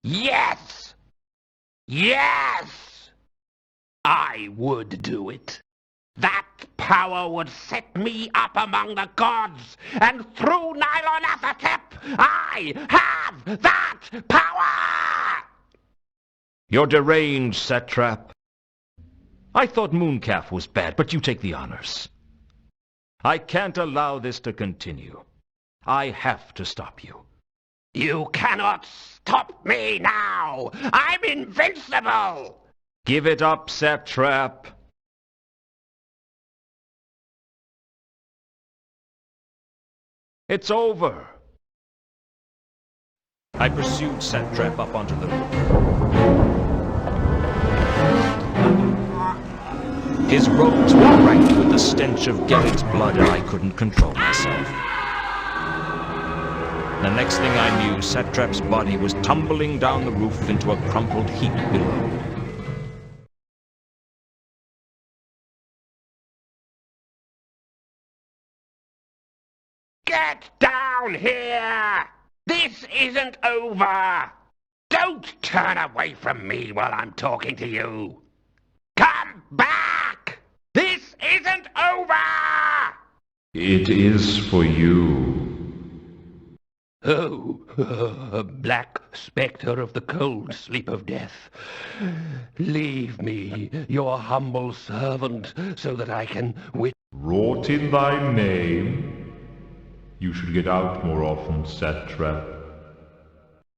Yes! Yes! I would do it. That power would set me up among the gods, and through Nylonathotep, I have that power! You're deranged, satrap. I thought Mooncalf was bad, but you take the honors. I can't allow this to continue. I have to stop you. You cannot stop me now! I'm invincible! Give it up, satrap. It's over. I pursued Satrap up onto the roof. His robes were ranked with the stench of Gerrit's blood, and I couldn't control myself. The next thing I knew, Satrap's body was tumbling down the roof into a crumpled heap below. Get down here! This isn't over! Don't turn away from me while I'm talking to you! Come back! This isn't over! It is for you. Oh, black spectre of the cold sleep of death, leave me, your humble servant, so that I can Wrought in thy name, you should get out more often, Satrap.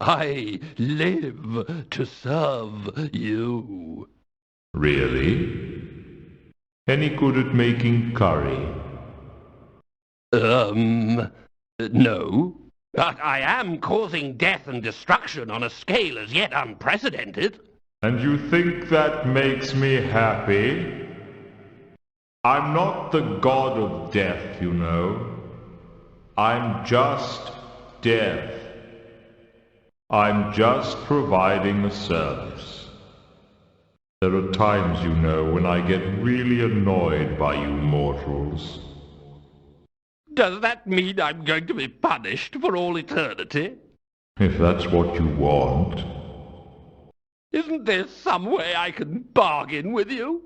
I live to serve you. Really? Any good at making curry? No. But I am causing death and destruction on a scale as yet unprecedented. And you think that makes me happy? I'm not the god of death, you know. I'm just death. I'm just providing a service. There are times, you know, when I get really annoyed by you mortals. Does that mean I'm going to be punished for all eternity? If that's what you want. Isn't there some way I can bargain with you?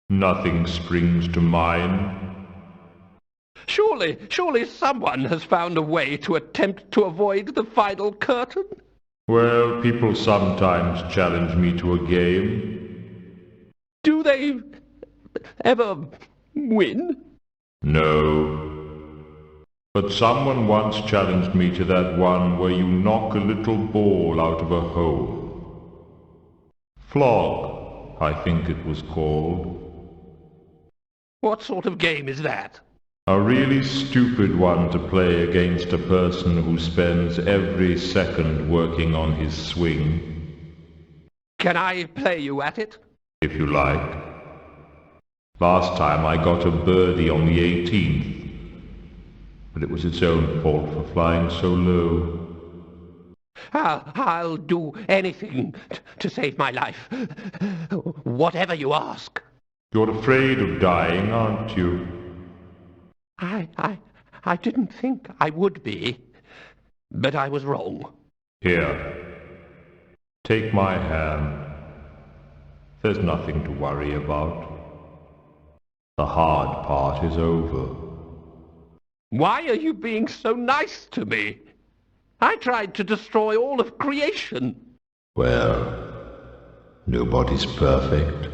Nothing springs to mind. Surely someone has found a way to attempt to avoid the final curtain? Well, people sometimes challenge me to a game. Do they ever win? No. But someone once challenged me to that one where you knock a little ball out of a hole. Flog, I think it was called. What sort of game is that? A really stupid one to play against a person who spends every second working on his swing. Can I play you at it? If you like. Last time I got a birdie on the 18th. But it was its own fault for flying so low. I'll do anything to save my life. Whatever you ask. You're afraid of dying, aren't you? I didn't think I would be, but I was wrong. Here, take my hand. There's nothing to worry about. The hard part is over. Why are you being so nice to me? I tried to destroy all of creation. Well, nobody's perfect.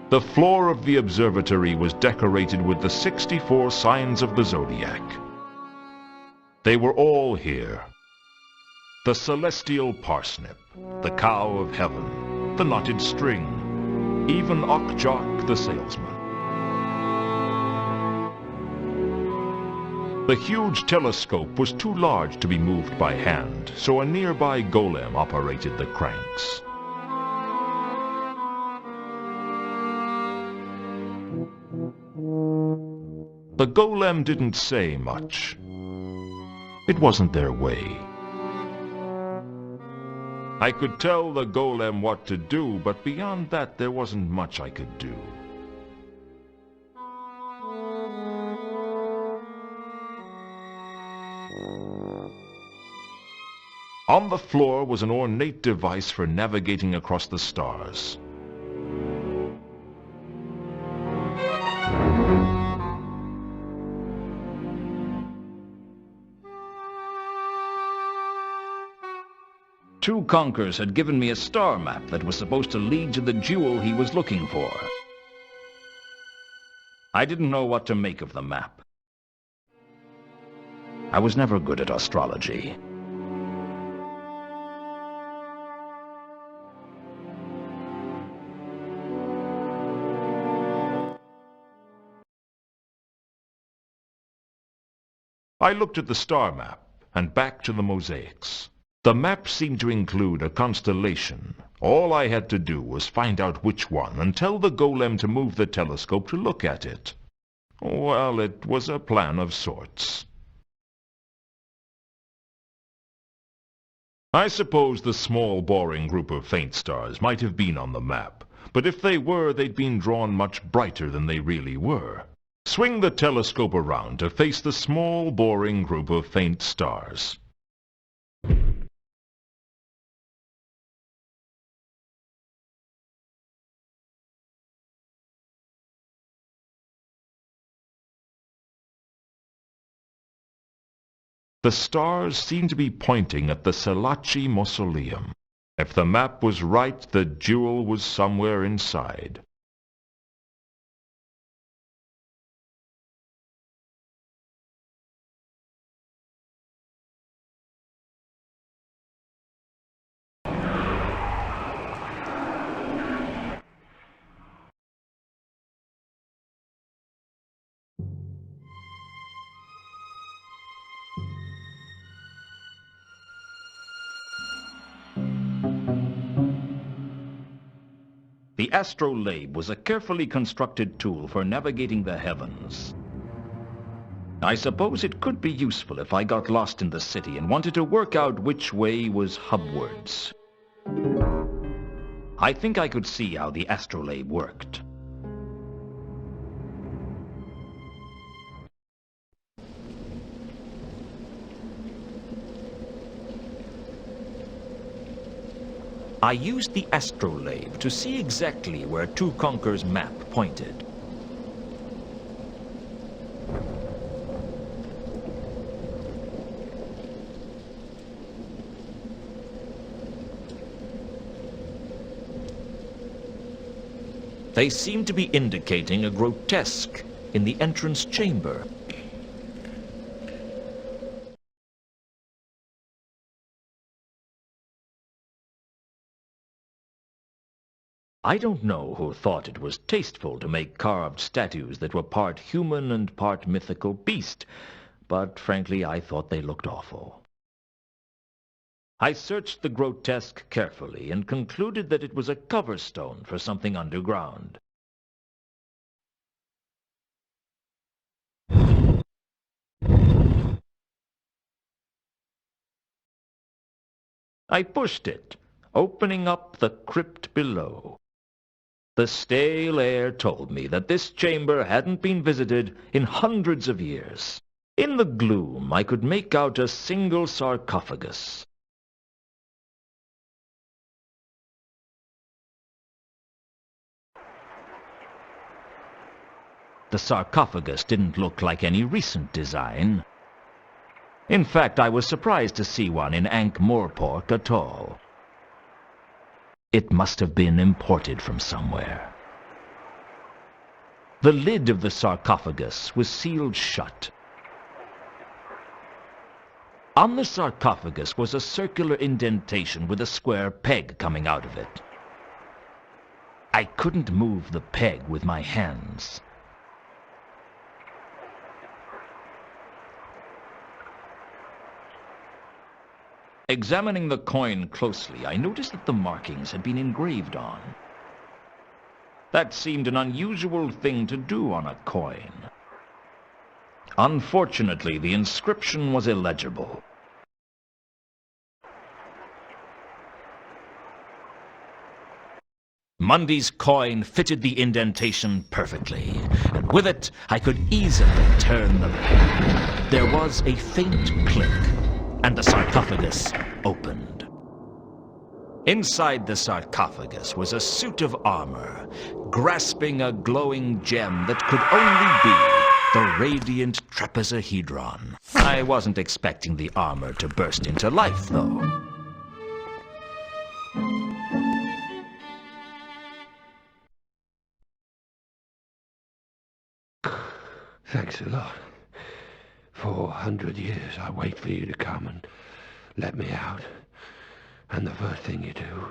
The floor of the observatory was decorated with the 64 signs of the zodiac. They were all here. The celestial parsnip, the cow of heaven, the knotted string, even Okjok the salesman. The huge telescope was too large to be moved by hand, so a nearby golem operated the cranks. The golem didn't say much. It wasn't their way. I could tell the golem what to do, but beyond that there wasn't much I could do. On the floor was an ornate device for navigating across the stars. Two conkers had given me a star map that was supposed to lead to the jewel he was looking for. I didn't know what to make of the map. I was never good at astrology. I looked at the star map and back to the mosaics. The map seemed to include a constellation. All I had to do was find out which one and tell the golem to move the telescope to look at it. Well, it was a plan of sorts. I suppose the small, boring group of faint stars might have been on the map, but if they were, they'd been drawn much brighter than they really were. Swing the telescope around to face the small, boring group of faint stars. The stars seemed to be pointing at the Selachi mausoleum. If the map was right, the jewel was somewhere inside. The astrolabe was a carefully constructed tool for navigating the heavens. I suppose it could be useful if I got lost in the city and wanted to work out which way was hubwards. I think I could see how the astrolabe worked. I used the astrolabe to see exactly where Two Conker's map pointed. They seemed to be indicating a grotesque in the entrance chamber. I don't know who thought it was tasteful to make carved statues that were part human and part mythical beast, but frankly I thought they looked awful. I searched the grotesque carefully and concluded that it was a cover stone for something underground. I pushed it, opening up the crypt below. The stale air told me that this chamber hadn't been visited in hundreds of years. In the gloom, I could make out a single sarcophagus. The sarcophagus didn't look like any recent design. In fact, I was surprised to see one in Ankh-Morpork at all. It must have been imported from somewhere. The lid of the sarcophagus was sealed shut. On the sarcophagus was a circular indentation with a square peg coming out of it. I couldn't move the peg with my hands. Examining the coin closely, I noticed that the markings had been engraved on. That seemed an unusual thing to do on a coin. Unfortunately, the inscription was illegible. Mundy's coin fitted the indentation perfectly, and with it I could easily turn the peg. There was a faint click, and the sarcophagus opened. Inside the sarcophagus was a suit of armor, grasping a glowing gem that could only be the radiant trapezohedron. I wasn't expecting the armor to burst into life, though. Thanks a lot. 400 years I wait for you to come and let me out. And the first thing you do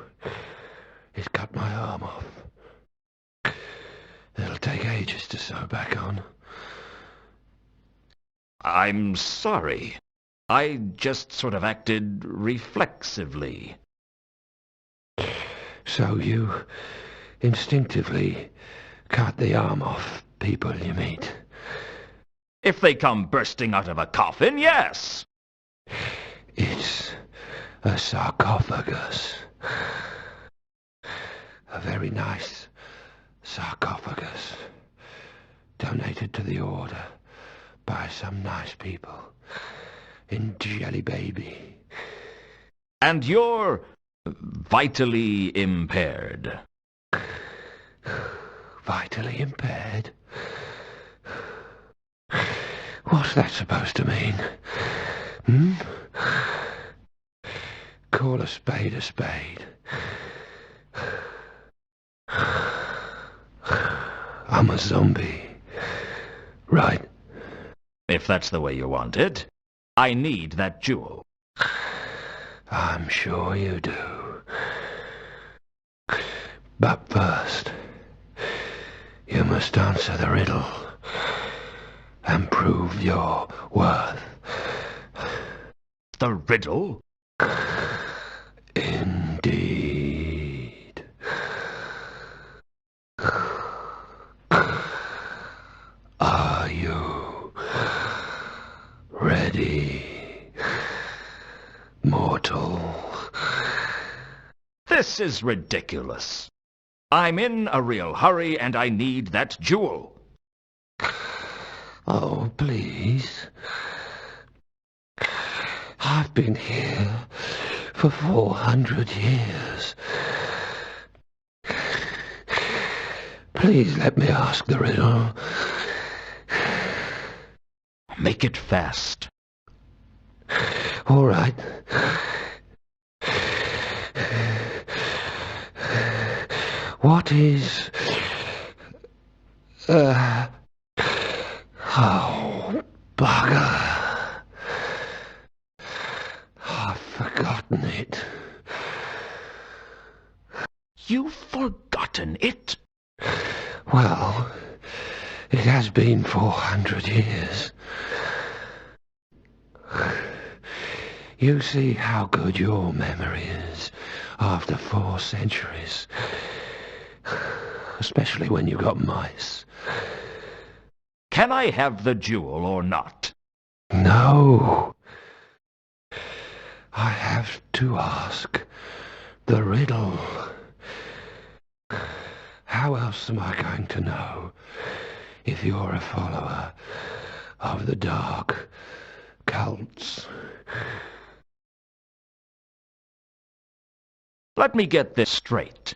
is cut my arm off. It'll take ages to sew back on. I'm sorry. I just sort of acted reflexively. So you instinctively cut the arm off people you meet? If they come bursting out of a coffin, yes. It's a sarcophagus. A very nice sarcophagus. Donated to the Order by some nice people in Jelly Baby. And you're vitally impaired. Vitally impaired? What's that supposed to mean? Call a spade a spade. I'm a zombie. Right? If that's the way you want it, I need that jewel. I'm sure you do. But first, you must answer the riddle and prove your worth. The riddle? Indeed. Are you ready, mortal? This is ridiculous. I'm in a real hurry and I need that jewel. Oh, please. I've been here for 400 years. Please let me ask the riddle. Make it fast. All right. What is... Oh, bugger. I've forgotten it. You've forgotten it? Well, it has been 400 years. You see how good your memory is after 4 centuries. Especially when you've got mice. Can I have the jewel or not? No. I have to ask the riddle. How else am I going to know if you're a follower of the dark cults? Let me get this straight.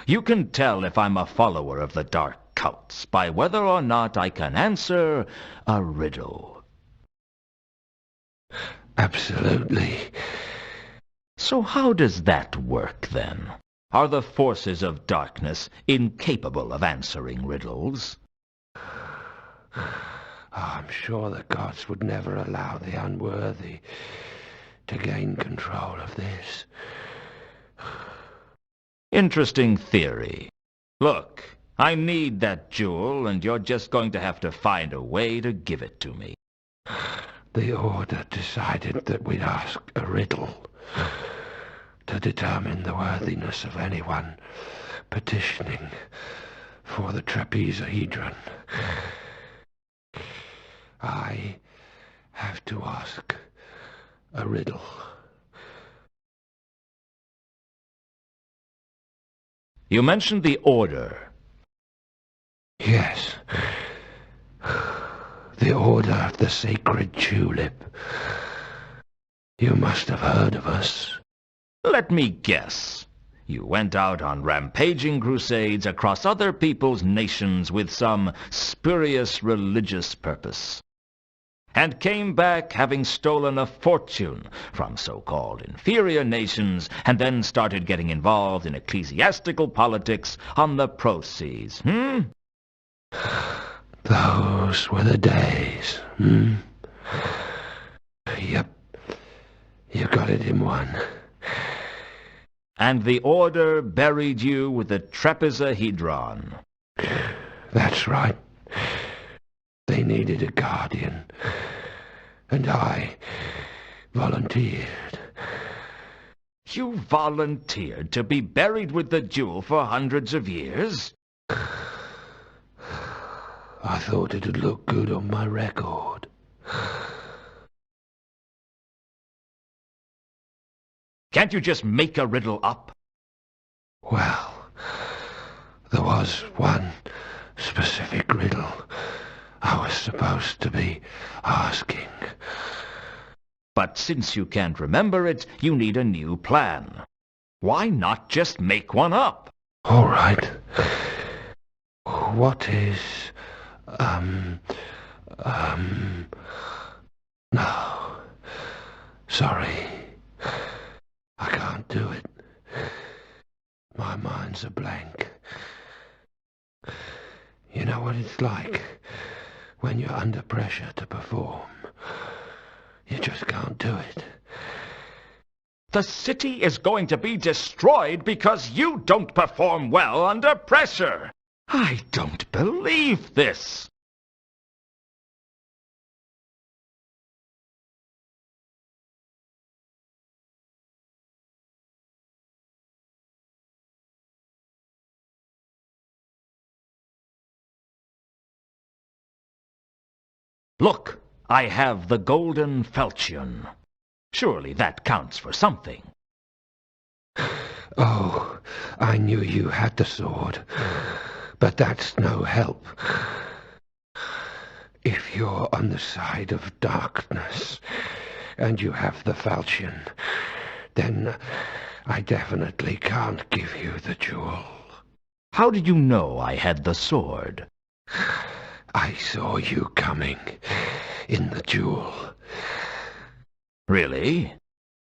You can tell if I'm a follower of the dark cults by whether or not I can answer a riddle. Absolutely. So how does that work, then? Are the forces of darkness incapable of answering riddles? I'm sure the gods would never allow the unworthy to gain control of this. Interesting theory. Look, I need that jewel, and you're just going to have to find a way to give it to me. The Order decided that we'd ask a riddle to determine the worthiness of anyone petitioning for the trapezohedron. I have to ask a riddle. You mentioned the Order. Yes. The Order of the Sacred Tulip. You must have heard of us. Let me guess. You went out on rampaging crusades across other people's nations with some spurious religious purpose, and came back having stolen a fortune from so-called inferior nations, and then started getting involved in ecclesiastical politics on the proceeds, Those were the days, Yep. You got it in one. And the Order buried you with the trapezohedron. That's right. They needed a guardian, and I volunteered. You volunteered to be buried with the jewel for hundreds of years? I thought it'd look good on my record. Can't you just make a riddle up? Well, there was one specific riddle I was supposed to be asking. But since you can't remember it, you need a new plan. Why not just make one up? All right. What is, no. Sorry. I can't do it. My mind's a blank. You know what it's like when you're under pressure to perform. You just can't do it. The city is going to be destroyed because you don't perform well under pressure. I don't believe this. Look, I have the golden falchion. Surely that counts for something. Oh, I knew you had the sword, but that's no help. If you're on the side of darkness and you have the falchion, then I definitely can't give you the jewel. How did you know I had the sword? I saw you coming in the jewel. Really?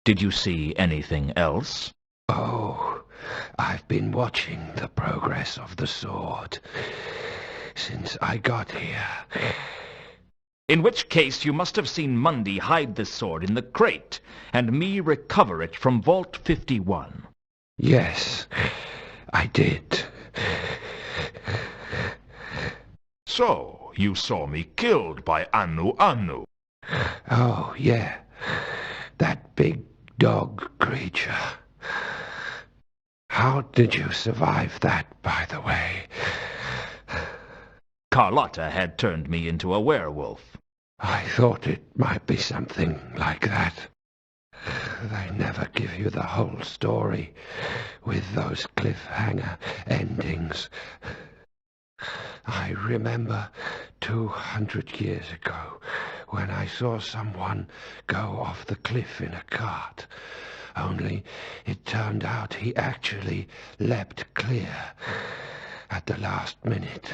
Did you see anything else? Oh, I've been watching the progress of the sword since I got here. In which case you must have seen Mundy hide the sword in the crate, and me recover it from Vault 51. Yes, I did. So, you saw me killed by Anu. Oh, yeah. That big dog creature. How did you survive that, by the way? Carlotta had turned me into a werewolf. I thought it might be something like that. They never give you the whole story with those cliffhanger endings. I remember 200 years ago when I saw someone go off the cliff in a cart. Only it turned out he actually leapt clear at the last minute.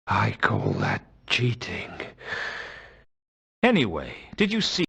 I call that cheating. Anyway, did you see